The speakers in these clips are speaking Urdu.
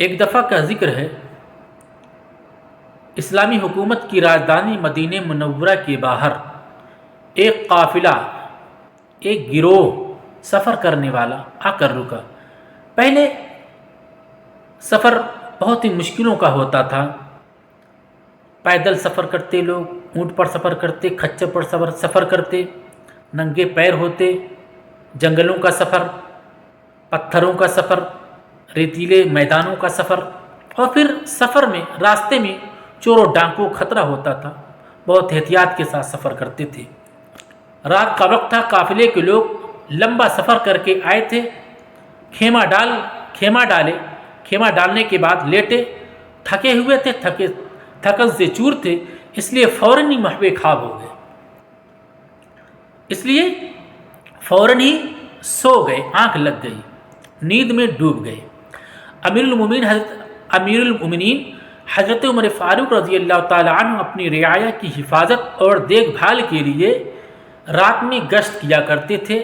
ایک دفعہ کا ذکر ہے، اسلامی حکومت کی راجدھانی مدینہ منورہ کے باہر ایک قافلہ، ایک گروہ سفر کرنے والا آ کر رکا۔ پہلے سفر بہت ہی مشکلوں کا ہوتا تھا، پیدل سفر کرتے، لوگ اونٹ پر سفر کرتے، کھچر پر سفر کرتے، ننگے پیر ہوتے، جنگلوں کا سفر، پتھروں کا سفر، ریتیلے میدانوں کا سفر، اور پھر سفر میں راستے میں چور و ڈاکو خطرہ ہوتا تھا، بہت احتیاط کے ساتھ سفر کرتے تھے۔ رات کا وقت تھا، قافلے کے لوگ لمبا سفر کر کے آئے تھے، خیمہ ڈالنے کے بعد لیٹے، تھکے ہوئے تھے، تھکن سے چور تھے، اس لیے فوراً ہی محو خواب ہو گئے، اس لیے فوراً ہی سو گئے، آنکھ لگ گئی، نیند میں ڈوب گئے۔ امیر المومنین حضرت عمر فاروق رضی اللہ تعالی عنہ اپنی رعایا کی حفاظت اور دیکھ بھال کے لیے رات میں گشت کیا کرتے تھے۔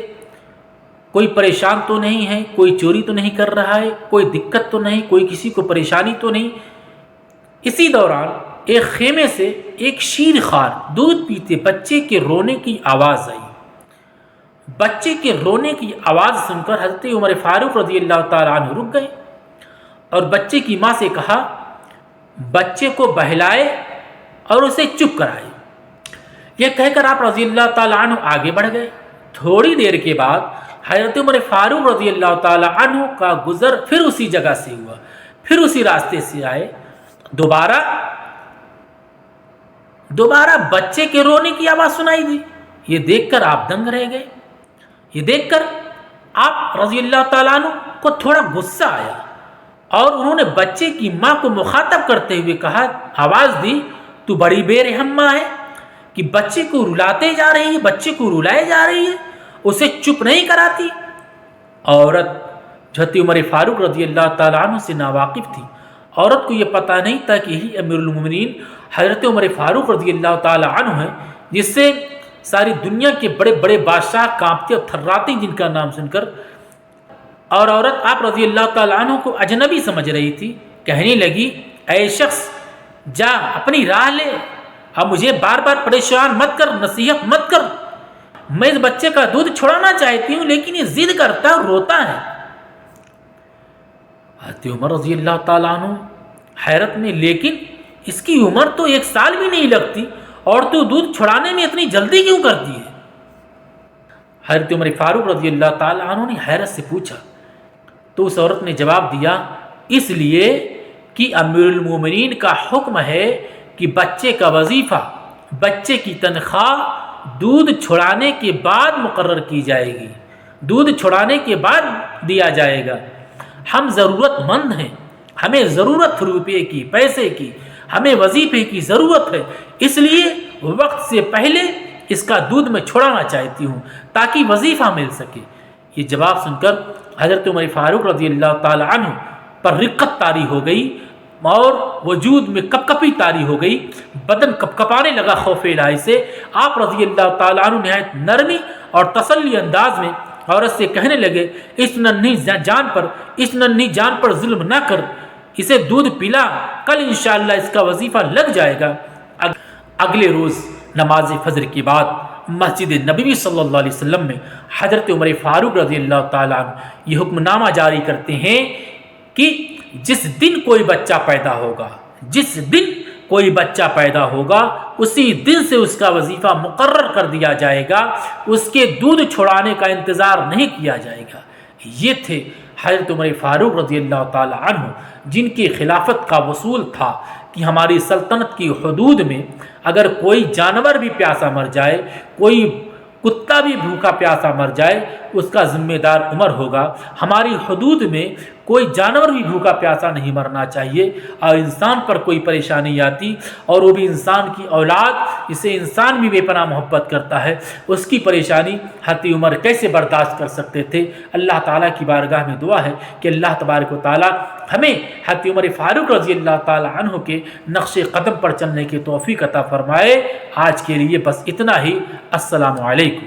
کوئی پریشان تو نہیں ہے، کوئی چوری تو نہیں کر رہا ہے، کوئی دقت تو نہیں، کوئی کسی کو پریشانی تو نہیں۔ اسی دوران ایک خیمے سے ایک شیر خوار دودھ پیتے بچے کے رونے کی آواز آئی۔ بچے کے رونے کی آواز سن کر حضرت عمر فاروق رضی اللہ تعالیٰ عنہ رک گئے اور بچے کی ماں سے کہا بچے کو بہلائے اور اسے چپ کرائے۔ یہ کہہ کر آپ رضی اللہ تعالیٰ عنہ آگے بڑھ گئے۔ تھوڑی دیر کے بعد حضرت عمر فاروق رضی اللہ تعالیٰ عنہ کا گزر پھر اسی جگہ سے ہوا، پھر اسی راستے سے آئے، دوبارہ بچے کے رونے کی آواز سنائی دی۔ یہ دیکھ کر آپ دنگ رہ گئے۔ یہ دیکھ کر آپ رضی اللہ تعالیٰ عنہ کو تھوڑا غصہ آیا اور انہوں نے بچے کی ماں کو مخاطب کرتے ہوئے کہا، آواز دی، تو بڑی بے رحم ماں ہے کہ بچے کو رلاتے جا رہی ہے، بچے کو رلائے جا رہی ہے، اسے چپ نہیں کراتی۔ عورت حضرت عمر فاروق رضی اللہ تعالیٰ عنہ سے ناواقف تھی۔ عورت کو یہ پتہ نہیں تھا کہ یہی امیر المومنین حضرت عمر فاروق رضی اللہ تعالیٰ عنہ ہیں، جس سے ساری دنیا کے بڑے بڑے بادشاہ کانپتے اور تھراتے جن کا نام سن کر۔ اور عورت آپ رضی اللہ تعالیٰ عنہ کو اجنبی سمجھ رہی تھی، کہنے لگی، اے شخص جا اپنی راہ لے، اب مجھے بار بار پریشان مت کر، نصیحت مت کر، میں اس بچے کا دودھ چھڑانا چاہتی ہوں لیکن یہ ضد کرتا ہے اور روتا ہے۔ حضرت عمر رضی اللہ تعالیٰ عنہ حیرت میں، لیکن اس کی عمر تو 1 سال بھی نہیں لگتی اور تو دودھ چھڑانے میں اتنی جلدی کیوں کرتی ہے؟ حضرت عمر فاروق رضی اللہ تعالیٰ عنہ نے حیرت سے پوچھا تو اس عورت نے جواب دیا، اس لیے کہ امیر المومنین کا حکم ہے کہ بچے کا وظیفہ، بچے کی تنخواہ دودھ چھڑانے کے بعد مقرر کی جائے گی، دودھ چھڑانے کے بعد دیا جائے گا۔ ہم ضرورت مند ہیں، ہمیں ضرورت روپے کی، پیسے کی، ہمیں وظیفے کی ضرورت ہے، اس لیے وقت سے پہلے اس کا دودھ میں چھڑانا چاہتی ہوں تاکہ وظیفہ مل سکے۔ یہ جواب سن کر حضرت عمر فاروق رضی اللہ تعالی عنہ پر رقت طاری ہو گئی اور وجود میں کپکپی طاری ہو گئی، بدن کپکپانے لگا خوف الہی سے۔ آپ رضی اللہ تعالیٰ عنہ نہایت نرمی اور تسلی انداز میں عورت سے کہنے لگے، اس ننھی جان پر ظلم نہ کر، اسے دودھ پلا، کل انشاءاللہ اس کا وظیفہ لگ جائے گا۔ اگلے روز نماز فجر کے بعد مسجد نبوی صلی اللہ علیہ وسلم میں حضرت عمر فاروق رضی اللہ تعالیٰ عنہ یہ حکم نامہ جاری کرتے ہیں کہ جس دن کوئی بچہ پیدا ہوگا اسی دن سے اس کا وظیفہ مقرر کر دیا جائے گا، اس کے دودھ چھڑانے کا انتظار نہیں کیا جائے گا۔ یہ تھے حضرت عمر فاروق رضی اللہ تعالی عنہ، جن کی خلافت کا وصول تھا کہ ہماری سلطنت کی حدود میں اگر کوئی جانور بھی پیاسا مر جائے، کوئی کتا بھی بھوکا پیاسا مر جائے، اس کا ذمہ دار عمر ہوگا۔ ہماری حدود میں کوئی جانور بھی بھوکا پیاسا نہیں مرنا چاہیے، اور انسان پر کوئی پریشانی آتی اور وہ بھی انسان کی اولاد، اسے انسان بھی بے پناہ محبت کرتا ہے، اس کی پریشانی حضرت عمر کیسے برداشت کر سکتے تھے؟ اللہ تعالیٰ کی بارگاہ میں دعا ہے کہ اللہ تبارک و تعالیٰ ہمیں حضرت عمر فاروق رضی اللہ تعالیٰ عنہ کے نقش قدم پر چلنے کی توفیق عطا فرمائے۔ آج کے لیے بس اتنا ہی۔ السلام علیکم۔